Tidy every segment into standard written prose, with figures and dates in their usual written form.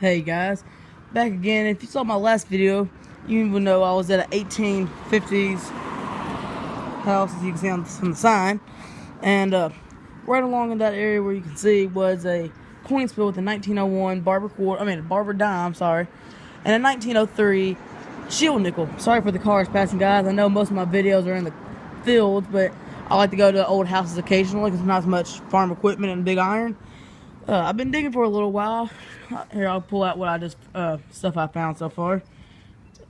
Hey guys, back again. If you saw my last video, you would know I was at an 1850s house, as you can see from the sign. And right along in that area where you can see was a coin spill with a 1901 Barber dime, sorry, and a 1903 shield nickel. Sorry for the cars passing, guys. I know most of my videos are in the fields, but I like to go to old houses occasionally because there's not as much farm equipment and big iron. I've been digging for a little while. Here, I'll pull out what I just stuff I found so far.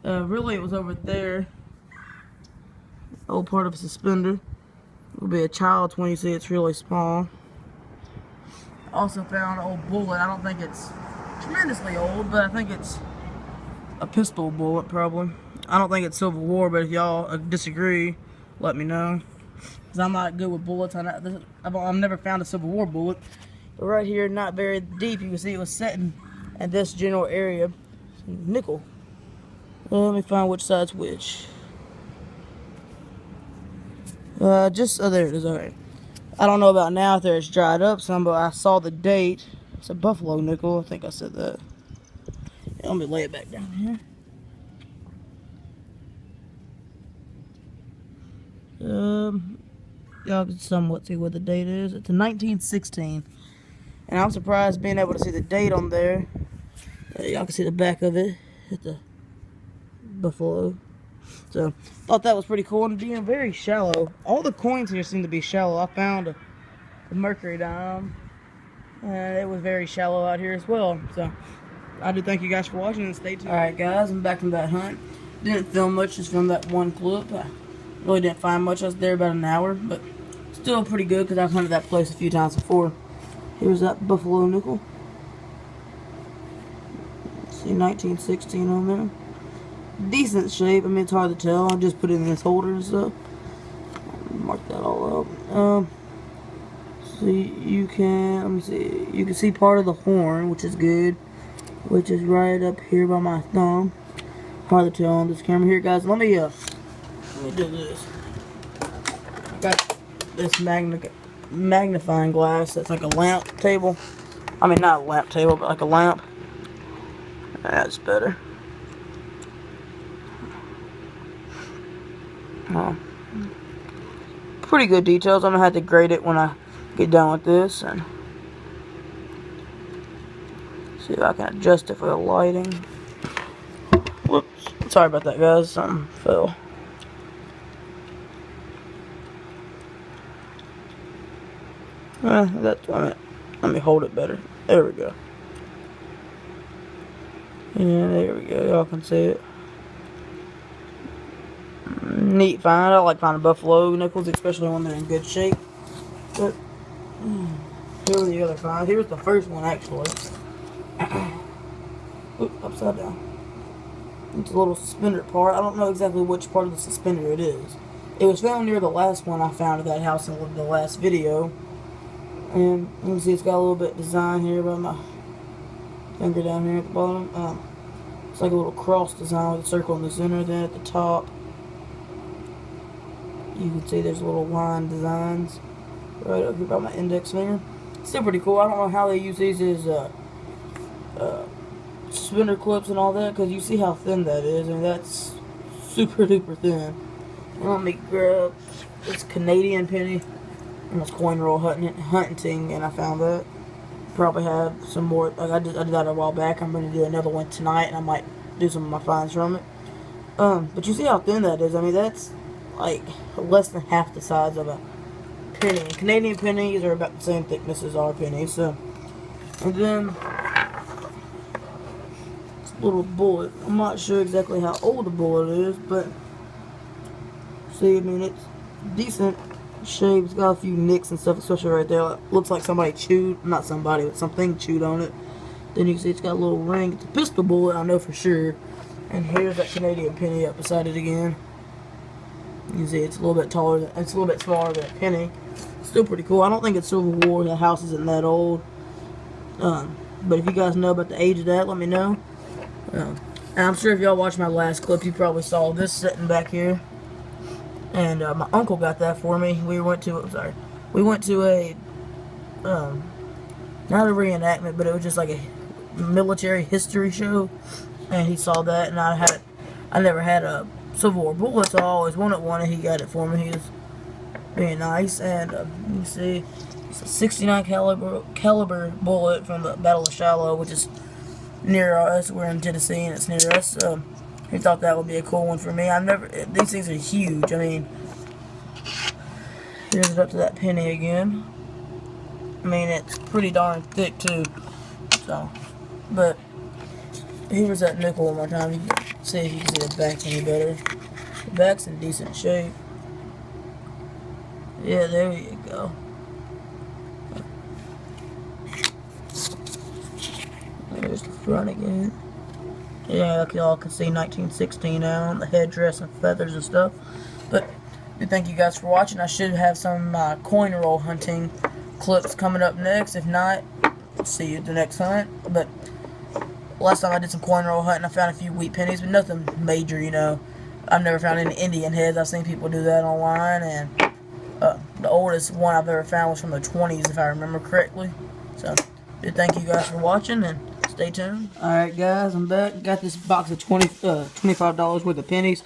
Really, it was over there. Old part of a suspender. It'll be a child's when you see it's really small. Also found an old bullet. I don't think it's tremendously old, but I think it's a pistol bullet probably. I don't think it's Civil War, but if y'all disagree, let me know. Because I'm not good with bullets. I've never found a Civil War bullet. But right here, not very deep, you can see it was sitting in this general area. Nickel. Well, let me find which side's which. There it is, alright. I don't know about now if it's dried up some, but I saw the date. It's a Buffalo nickel, I think I said that. Yeah, let me lay it back down here. Y'all can somewhat see what the date is. It's a 1916. And I'm surprised being able to see the date on there. Y'all can see the back of it at the Buffalo. So, thought that was pretty cool and being very shallow. All the coins here seem to be shallow. I found a Mercury dime. And it was very shallow out here as well. So, I do thank you guys for watching and stay tuned. Alright guys, I'm back from that hunt. Didn't film much, just filmed that one clip. I really didn't find much. I was there about an hour, but still pretty good because I've hunted that place a few times before. Here's that Buffalo nickel. See 1916 on there. Decent shape. I mean, it's hard to tell. I just put it in this holder and stuff. Mark that all up. So you can, let me see. You can see part of the horn, which is good. Which is right up here by my thumb. Hard to tell on this camera here, guys. Let me do this. I got this magnifying glass that's like a lamp table. I mean, not a lamp table, but like a lamp. That's better. Pretty good details. I'm gonna have to grade it when I get done with this and see if I can adjust it for the lighting. Whoops. Sorry about that, guys. Something fell. Let me hold it better. There we go. Yeah, there we go. Y'all can see it. Neat find. I like finding Buffalo nickels, especially when they're in good shape. But here were the other finds. Here's the first one, actually. Oop, upside down. It's a little suspender part. I don't know exactly which part of the suspender it is. It was found near the last one I found at that house in the last video. And you can see it's got a little bit of design here by my finger down here at the bottom. It's like a little cross design with a circle in the center. Then at the top, you can see there's little line designs right up here by my index finger. Still pretty cool. I don't know how they use these as suspender clips and all that, because you see how thin that is, and that's super duper thin. And let me grab this Canadian penny. I was coin roll hunting, and I found that. Probably have some more. Like I did that a while back. I'm going to do another one tonight, and I might do some of my finds from it. But you see how thin that is. I mean, that's like less than half the size of a penny. Canadian pennies are about the same thickness as our pennies. So, and then this little bullet. I'm not sure exactly how old the bullet is, but see, I mean, it's decent shape. It's got a few nicks and stuff, especially right there. It looks like somebody chewed, not somebody, but something chewed on it. Then you can see it's got a little ring. It's a pistol bullet, I know for sure. And here's that Canadian penny up beside it again. You can see it's a little bit taller, it's a little bit smaller than a penny. Still pretty cool. I don't think it's Civil War. The house isn't that old. But if you guys know about the age of that, let me know. And I'm sure if y'all watched my last clip, you probably saw this sitting back here. And my uncle got that for me. We went to a not a reenactment, but it was just like a military history show, and he saw that, and I never had a Civil War bullet, so I always wanted one, and he got it for me. He was being nice, and you see, it's a 69 caliber bullet from the Battle of Shiloh, which is near us. We're in Tennessee, and it's near us. He thought that would be a cool one for me. These things are huge. I mean, here's it up to that penny again. I mean, it's pretty darn thick too. So, but here's that nickel one more time. You can see if you can see the back any better. The back's in decent shape. Yeah, there you go. There's the front again. Yeah, like y'all can see 1916 now on the headdress and feathers and stuff. But thank you guys for watching. I should have some coin roll hunting clips coming up next. If not, see you at the next hunt. But last time I did some coin roll hunting, I found a few wheat pennies, but nothing major, you know. I've never found any Indian heads. I've seen people do that online, and the oldest one I've ever found was from the 20s, if I remember correctly. So, thank you guys for watching, and stay tuned. Alright guys, I'm back. Got this box of $25 worth of pennies.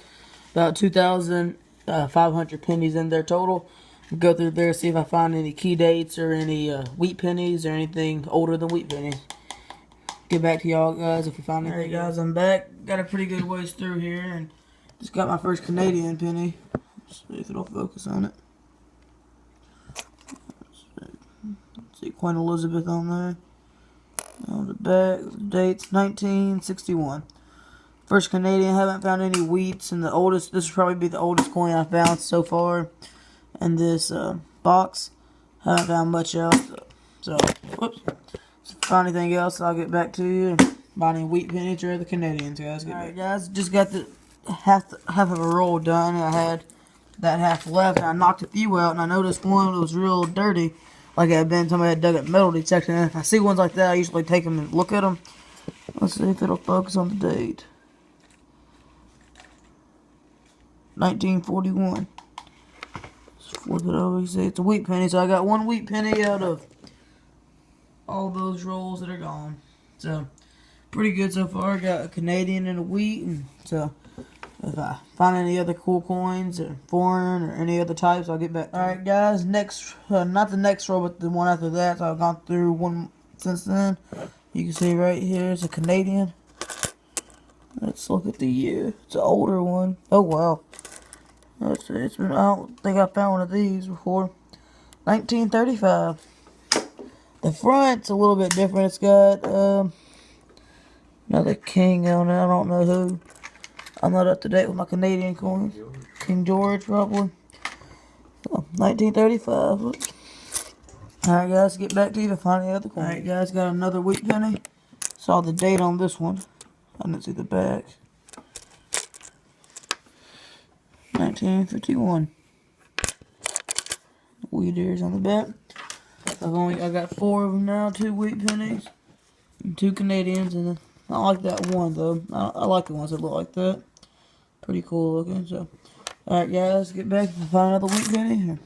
About 2,500 pennies in there total. Go through there, see if I find any key dates or any wheat pennies or anything older than wheat pennies. Get back to y'all guys if we find anything. Alright guys, I'm back. Got a pretty good ways through here, and just got my first Canadian penny. Let's see if it'll focus on it. Let's see, Queen Elizabeth on there. On the back, the dates 1961. First Canadian. Haven't found any wheats, and the oldest. This will probably be the oldest coin I found so far in this box. Haven't found much else. So, whoops. If I find anything else, I'll get back to you. Buy any wheat pennies or the Canadians, guys. Alright, guys, just got the half of a roll done, and I had that half left, and I knocked a few out, and I noticed one was real dirty. Like it had been, somebody had dug at metal detector, and if I see ones like that, I usually take them and look at them. Let's see if it'll focus on the date. 1941. Let's flip it over. You see, it's a wheat penny, so I got one wheat penny out of all those rolls that are gone. So, pretty good so far. Got a Canadian and a wheat, and so if I find any other cool coins or foreign or any other types, I'll get back. Alright guys, next, not the next row, but the one after that. So I've gone through one since then. You can see right here, it's a Canadian. Let's look at the year. It's an older one. Oh wow. Let's see, it's been, I don't think I found one of these before. 1935. The front's a little bit different. It's got another king on it. I don't know who. I'm not up to date with my Canadian coins. King George, probably. Oh, 1935. Alright, guys, get back to you to find the other coin. Alright, guys, got another wheat penny. Saw the date on this one. I didn't see the back. 1951. Wheat ears on the back. I got 4 of them now. 2 wheat pennies and 2 Canadians, and I like that one though. I like the ones that look like that. Pretty cool looking. So, alright guys, get back and find another wheat penny or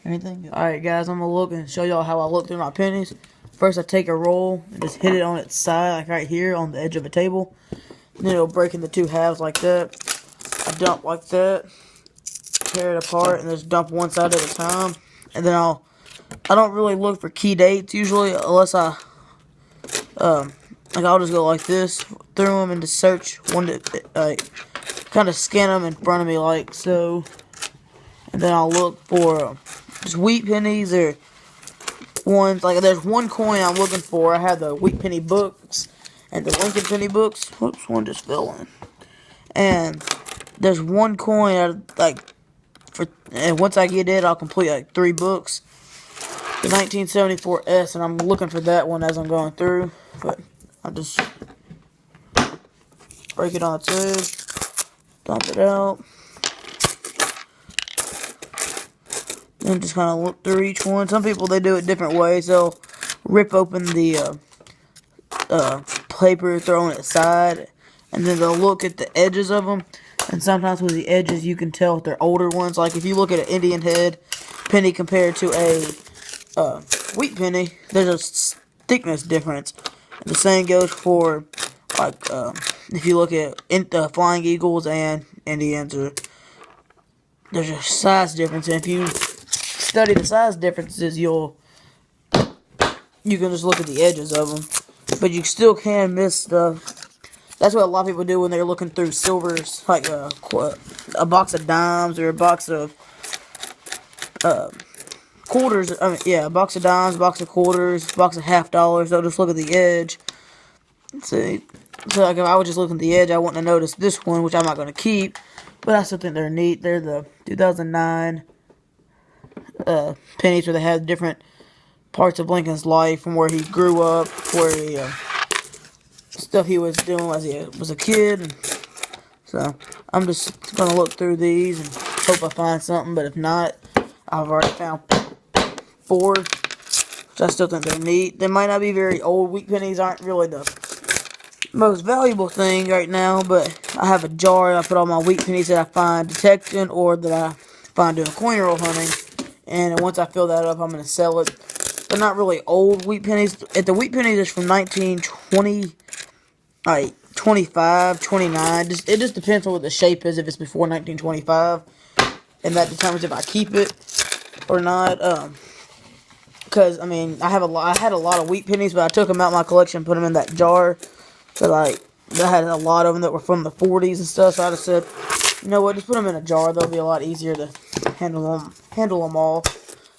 anything. Alright guys, I'm gonna look and show y'all how I look through my pennies. First, I take a roll and just hit it on its side, like right here on the edge of a table. Then it'll break into 2 halves like that. I dump like that, tear it apart, and just dump one side at a time. And then I don't really look for key dates usually, unless I'll just go like this through them and just search one that kind of scan them in front of me like so, and then I'll look for just wheat pennies or ones like there's one coin I'm looking for. I have the wheat penny books and the Lincoln penny books. Whoops, one just fell in. And there's one coin and once I get it, I'll complete like 3 books. The 1974 S, and I'm looking for that one as I'm going through, but I'll just break it on its edge, dump it out, and just kind of look through each one. Some people, they do it different ways. They'll rip open the paper, throw it aside, and then they'll look at the edges of them. And sometimes with the edges, you can tell if they're older ones. Like if you look at an Indian head penny compared to a wheat penny, there's a thickness difference. The same goes for, like, if you look at Flying Eagles and Indians, there's a size difference. And if you study the size differences, you can just look at the edges of them. But you still can miss stuff. That's what a lot of people do when they're looking through silvers, like a box of dimes or a box of quarters. I mean, yeah, a box of dimes, box of quarters, box of $50. They'll just look at the edge. See, so like if I was just looking at the edge, I wouldn't have noticed this one, which I'm not going to keep. But I still think they're neat. They're the 2009 pennies where they have different parts of Lincoln's life, from where he grew up, where he stuff he was doing as he was a kid. So I'm just gonna look through these and hope I find something. But if not, I've already found 4, which I still think they're neat. They might not be very old. Wheat pennies aren't really the most valuable thing right now, but I have a jar I put all my wheat pennies that I find detecting or that I find doing coin roll hunting. And once I fill that up, I'm gonna sell it. They're not really old wheat pennies. If the wheat pennies is from 1920, like 25, 29, it just depends on what the shape is. If it's before 1925, and that determines if I keep it or not. Because I mean, I had a lot of wheat pennies, but I took them out of my collection, and put them in that jar. So like, I had a lot of them that were from the 40s and stuff. So I just said, you know what, just put them in a jar. They'll be a lot easier to handle them all.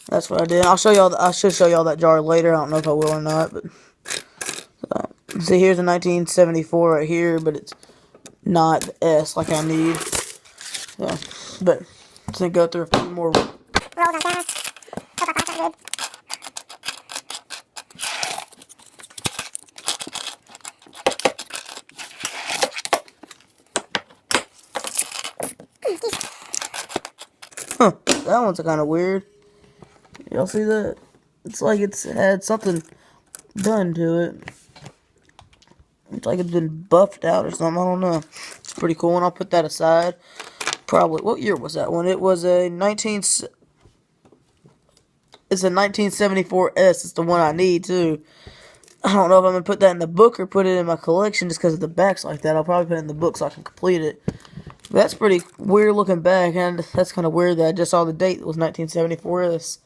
That's what I did. I should show y'all that jar later. I don't know if I will or not, but see, here's a 1974 right here, but it's not the S like I need. So, but just gonna go through a few more rolls on camera. Hope I find something good. Huh, that one's kind of weird. Y'all see that? It's like it's had something done to it. It's like it's been buffed out or something. I don't know. It's pretty cool, and I'll put that aside. Probably, what year was that one? It was a 19... It's a 1974 S. It's the one I need, too. I don't know if I'm going to put that in the book or put it in my collection just because of the back's like that. I'll probably put it in the book so I can complete it. But that's pretty weird looking back, and that's kind of weird that I just saw the date. It was 1974 S.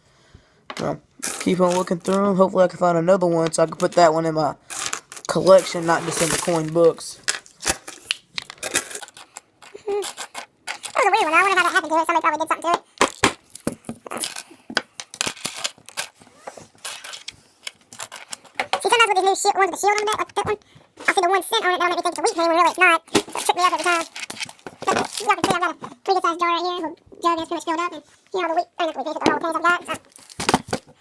So, keep on looking through them. Hopefully I can find another one so I can put that one in my collection, not just in the coin books. That was a weird one. I wonder how that happened to it. Somebody probably did something to it. See, sometimes with these new ones with the shield on it, like that one, I'll see the 1 cent on it, that'll make me think it's a wheat penny when really it's not. It tripped me up every time. But you all can see I've got a pretty good sized jar right here. The jar is pretty much filled up, and you know the wheat, or not the wheat pennies, but the roll of pennies I've got. So,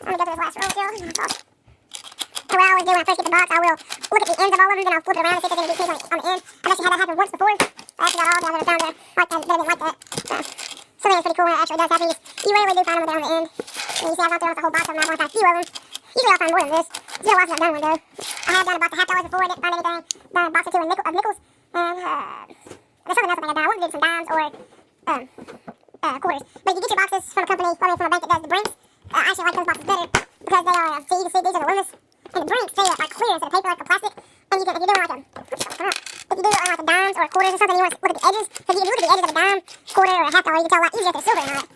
I'm gonna go through this last roll still. And what I always do when I first get the box, I will look at the ends of all of them, then I'll flip it around and see if there's any wheat pennies on the end. I've actually had that happen once before. I actually got all the others found that like that, that like that. So, something that's pretty cool when it actually does happen. You rarely do find them down the end. And you see I've gone through the whole box of them, I've only found a few of them. Usually I'll find more than this. It's been a while since I've done one though. I had done a box of $50 before, didn't find anything. Done a box or two of nickels. And there's something else I think I done. I wanted to do some dimes or quarters. But if you get your boxes from a company, or maybe from a bank that does the Brinks, I actually like those boxes better because they are, see, you can see these are the Loomis. And the Brinks, they are like clear instead of paper, like the plastic. And you can, if you're doing like if you do like the dimes or quarters or something, you want to look at the edges. Because if you look at the edges of a dime, quarter, or a $50, you can tell a lot easier if they're silver or not.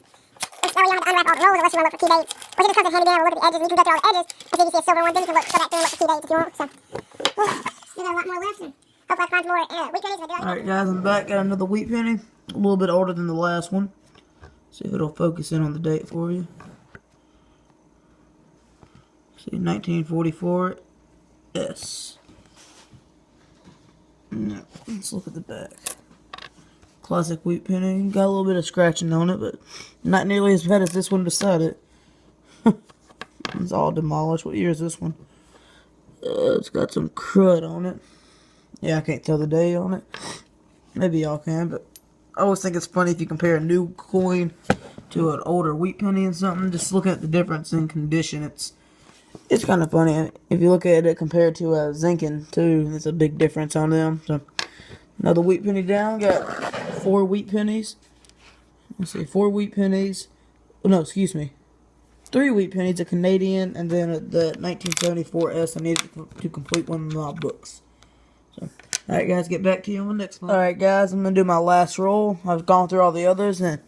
That way you don't have to unwrap all the rolls unless you want to look for key dates. Or if it just comes in handy, then we'll look at the edges, and you can go through all the edges. And if you see a silver one, then you can go back through and look for key dates if you want. So, we got a lot more left, and hopefully I find more wheat pennies. Alright guys, I'm back. Got another wheat penny. A little bit older than the last one. See if it'll focus in on the date for you. See, 1944 S. Now, let's look at the back. Classic wheat penny. Got a little bit of scratching on it, but not nearly as bad as this one beside it. It's all demolished. What year is this one? It's got some crud on it. Yeah, I can't tell the day on it. Maybe y'all can, but I always think it's funny if you compare a new coin to an older wheat penny and something. Just looking at the difference in condition, it's kind of funny. If you look at it compared to a Zinken too, there's a big difference on them. So another wheat penny down. Got 4 wheat pennies. Let's see, 4 wheat pennies. Oh, no, excuse me. 3 wheat pennies, a Canadian, and then the 1974 S I needed to complete one of my books. So, alright guys, get back to you on the next one. Alright guys, I'm going to do my last roll. I've gone through all the others and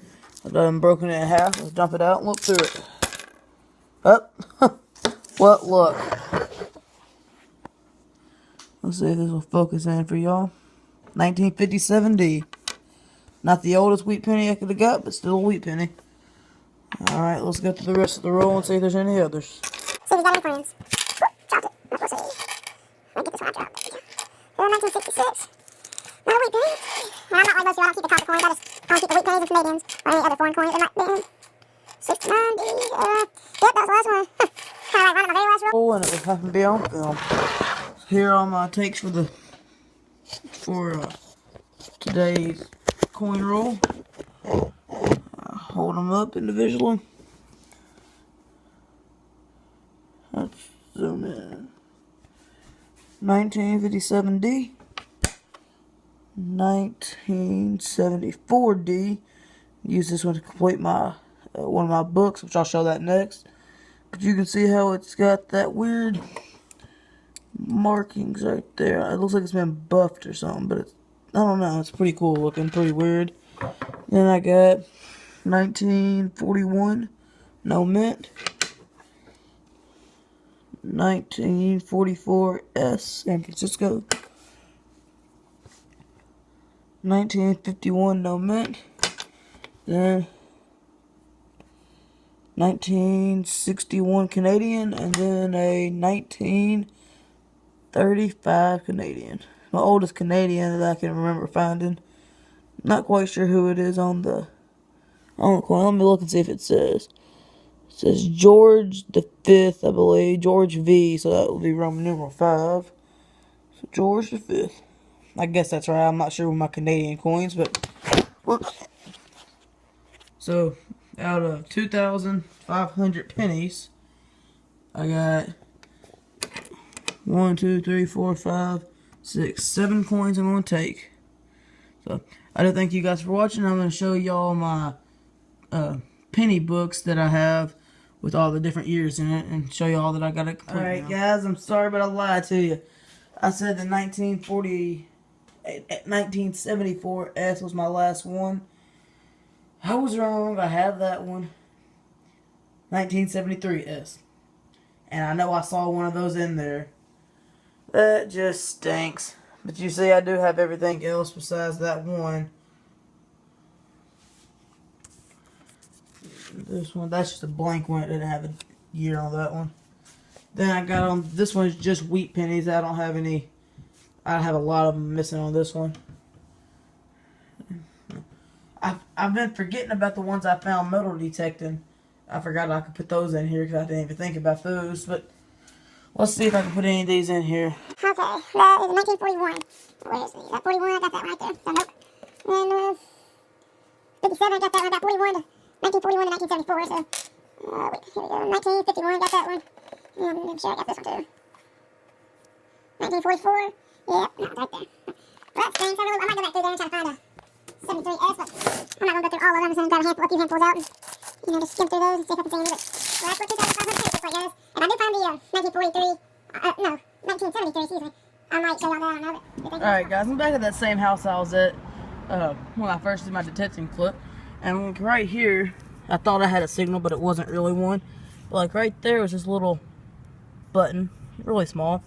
I've done broken it in half. Let's dump it out and look through it. Up. What look. Let's see if this will focus in for y'all. 1957D. Not the oldest wheat penny I could have got, but still a wheat penny. Alright, let's go through the rest of the roll and see if there's any others. See if he's got any friends. Dropped it. Let's see. Let me get this one. I dropped it. 1966. Not a wheat penny. Well, I'm not like most of you. I don't keep the copper coins. I just keep the wheat pennies and Canadians. Or any other foreign coins that might be in. 69D. Yep, that was the last one. Alright, right on my very last roll. Oh, and it will happen to be on film. Here are all my takes for today's coin roll. Hold them up individually. Let's zoom in. 1957D. 1974D. Use this one to complete my one of my books, which I'll show that next. But you can see how it's got that weird markings right there. It looks like it's been buffed or something, but it's, I don't know. It's pretty cool looking, pretty weird. Then I got 1941, no mint. 1944 S, San Francisco. 1951, no mint. Then 1961 Canadian, and then a 1935 Canadian. My oldest Canadian that I can remember finding. Not quite sure who it is on the coin. Let me look and see if it says. It says George the Fifth, I believe. George V, so that will be Roman numeral 5. So George the Fifth. I guess that's right. I'm not sure with my Canadian coins, but whoops. So out of 2,500 pennies, I got 1, 2, 3, 4, 5, 6, 7 coins I'm going to take. So I do thank you guys for watching. I'm going to show y'all my penny books that I have with all the different years in it and show you all that I got it complete. Alright guys, I'm sorry but I lied to you. I said the 1974 S was my last one. I was wrong. I have that one. 1973 S. And I know I saw one of those in there. That just stinks. But you see, I do have everything else besides that one. This one, that's just a blank one. It didn't have a year on that one. Then I got on, this one is just wheat pennies. I don't have any, I have a lot of them missing on this one. I've been forgetting about the ones I found metal detecting. I forgot I could put those in here because I didn't even think about those. But let's see if I can put any of these in here. Okay, that is 1941. Where is it? Is that 41? I got that right there. So nope. And 57, I got that one. I got 41 to 1941 to 1974. So wait, here we go. 1951, I got that one. And I'm sure I got this one too. 1944. Yep, no, right there. Well, that stinks. I might go back through there and try to find a 73S, but I'm not going to go through all of them. I'm just going to grab a few handfuls out and, just skim through those and see if I can see any of it. Well, that's what 2,500 pennies looks like, guys. If I do find the 1943, 1973, excuse me, I might show y'all that. I don't know. Alright, guys, I'm back at that same house I was at when I first did my detecting clip. And like right here, I thought I had a signal, but it wasn't really one. But like right there was this little button, really small.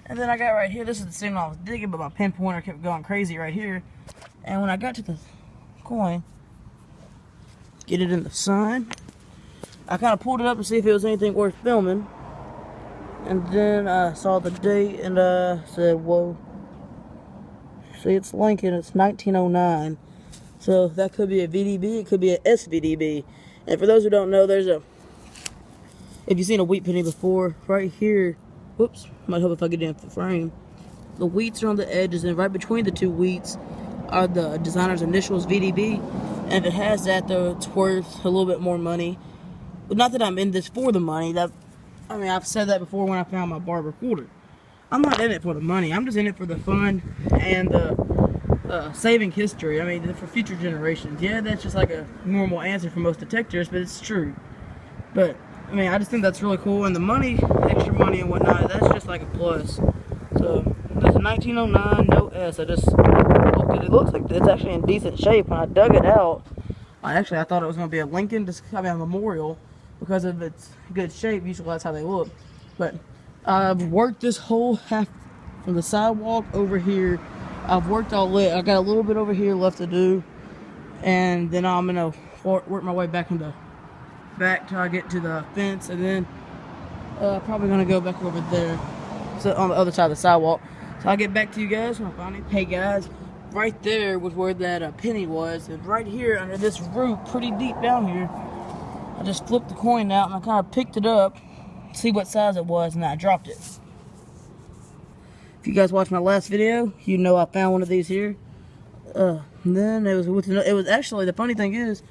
And then I got right here, this is the signal I was digging, but my pinpointer kept going crazy right here. And when I got to the coin, get it in the sun, I kind of pulled it up to see if it was anything worth filming. And then I saw the date and said, whoa. See, it's Lincoln, it's 1909. So that could be a VDB, it could be a SVDB. And for those who don't know, there's a, if you've seen a wheat penny before, right here, whoops, might help if I get in the frame. The wheats are on the edges, and right between the two wheats are the designer's initials, VDB. And if it has that, though, it's worth a little bit more money. But not that I'm in this for the money. I mean, I've said that before when I found my barber quarter. I'm not in it for the money. I'm just in it for the fun and saving history. I mean, for future generations. Yeah, that's just like a normal answer for most detectors, but it's true. But I mean, I just think that's really cool. And the money, extra money and whatnot, that's just like a plus. So, there's a 1909, no S. I just looked at it. It looks like it's actually in decent shape. When I dug it out, I thought it was going to be a Lincoln, a memorial, because of its good shape. Usually that's how they look. But I've worked this whole half from the sidewalk over here. I've worked all it. I got a little bit over here left to do. And then I'm going to work my way back till I get to the fence, and then probably gonna go back over there, so on the other side of the sidewalk. So I'll get back to you guys when I find it. Hey guys, right there was where that penny was, and right here under this root, pretty deep down here, I just flipped the coin out and I kind of picked it up, see what size it was, and I dropped it. If you guys watched my last video, you know I found one of these here. And then it was actually, the funny thing is,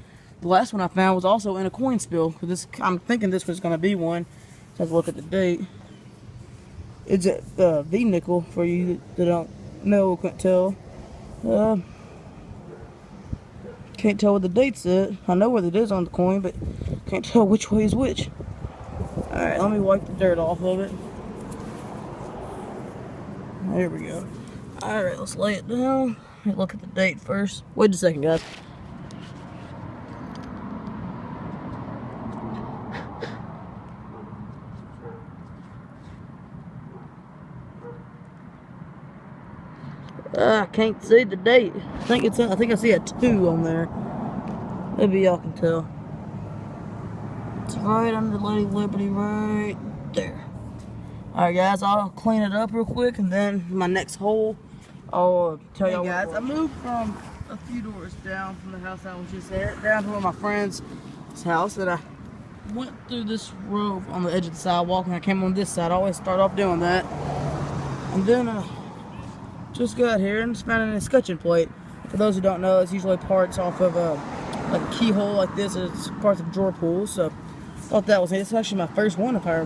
the last one I found was also in a coin spill. I'm thinking this was going to be one. So let's look at the date. It's a V nickel for you that don't know, couldn't tell. Can't tell what the date's at. I know what it is on the coin, but can't tell which way is which. Alright, let me wipe the dirt off of it. There we go. Alright, let's lay it down. Look at the date first. Wait a second, guys. I can't see the date. I think I see a 2 on there. Maybe y'all can tell. It's right under Lady Liberty, right there. Alright guys, I'll clean it up real quick, and then my next hole, I'll tell y'all. Hey guys, I moved from a few doors down from the house I was just at, down to one of my friend's house, and I went through this row on the edge of the sidewalk, and I came on this side. I always start off doing that. And then just got here and just found an escutcheon plate. For those who don't know, it's usually parts off of like a keyhole like this. It's parts of drawer pulls. So thought that was neat. It's actually my first one, if I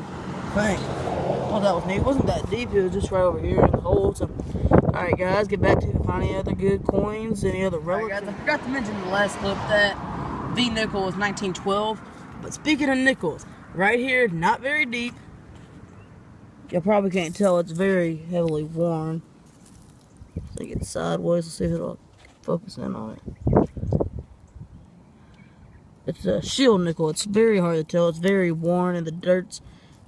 think. Thought that was neat. It wasn't that deep. It was just right over here in the hole. So, all right, guys, get back to you. Find any other good coins, any other relics. Right, guys, I forgot to mention in the last clip that V nickel was 1912. But speaking of nickels, right here, not very deep. You probably can't tell. It's very heavily worn. Take it sideways. Let's see if it'll focus in on it. It's a shield nickel. It's very hard to tell. It's very worn, and the dirt's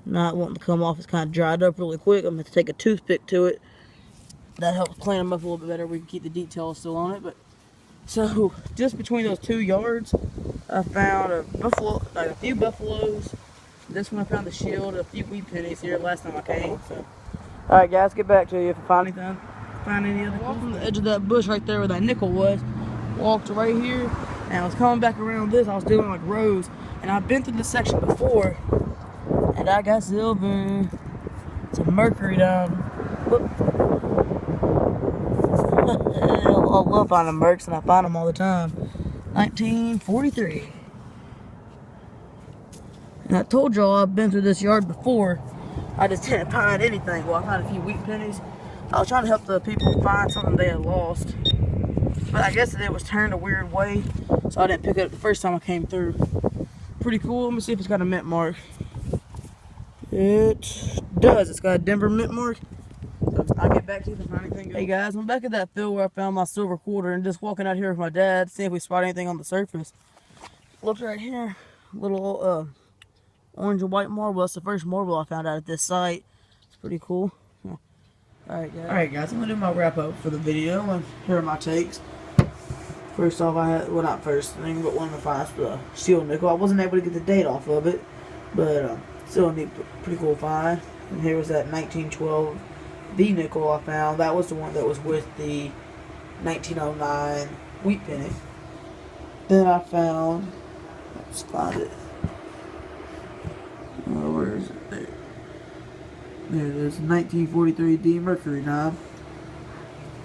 not wanting to come off. It's kind of dried up really quick. I'm going to take a toothpick to it. That helps clean them up a little bit better. We can keep the details still on it. But so just between those 2 yards, I found a few buffaloes. This one I found the shield, a few wheat pennies here last time I came. So, all right, guys, get back to you if I find anything. Find any other. Walked from the edge of that bush right there where that nickel was. Walked right here, and I was coming back around this. I was doing like rows, and I've been through this section before, and I got silver. It's a mercury down. Whoop. I love finding mercs, and I find them all the time. 1943. And I told y'all I've been through this yard before. I just didn't find anything. Well, I found a few wheat pennies. I was trying to help the people find something they had lost. But I guess it was turned a weird way, so I didn't pick it up the first time I came through. Pretty cool. Let me see if it's got a mint mark. It does. It's got a Denver mint mark. So I'll get back to you if I find anything good. Hey guys, I'm back at that field where I found my silver quarter, and just walking out here with my dad, see if we spot anything on the surface. Look right here. Little orange and white marble. That's the first marble I found out at this site. It's pretty cool. Alright guys, I'm going to do my wrap up for the video, and here are my takes. First off, I had, well, not first thing, but one of the finds, the shield nickel. I wasn't able to get the date off of it, but still a neat, pretty cool find. And here was that 1912 V nickel I found. That was the one that was with the 1909 wheat penny. Then I found, let's find it. Oh, where is it? There. There it is, 1943 D mercury knob.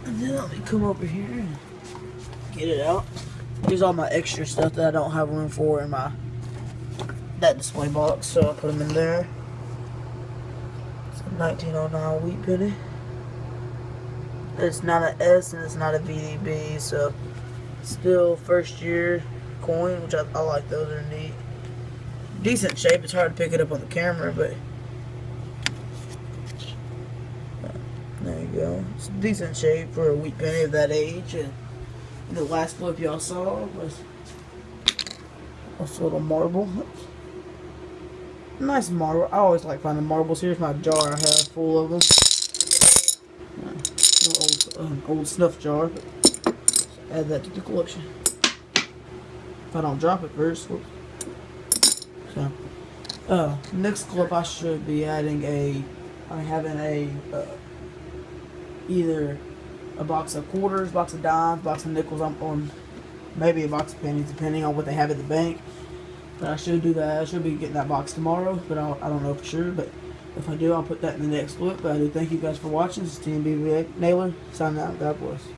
And then let me come over here and get it out. Here's all my extra stuff that I don't have room for in that display box, so I put them in there. It's a 1909 wheat penny. It's not an S and it's not a VDB, so still first year coin, which I like. Those are neat. decent shape. It's hard to pick it up on the camera, but there you go. It's decent shape for a wheat penny of that age. And the last clip y'all saw was a little marble. Nice marble. I always like finding marbles. Here's my jar I have full of them. Old snuff jar. Add that to the collection. If I don't drop it first. So, next clip I should be adding either a box of quarters, box of dimes, box of nickels, or maybe a box of pennies, depending on what they have at the bank. But I should do that. I should be getting that box tomorrow, but I don't know for sure. But if I do, I'll put that in the next clip. But I do thank you guys for watching. This is TMB Naylor signing out. God bless.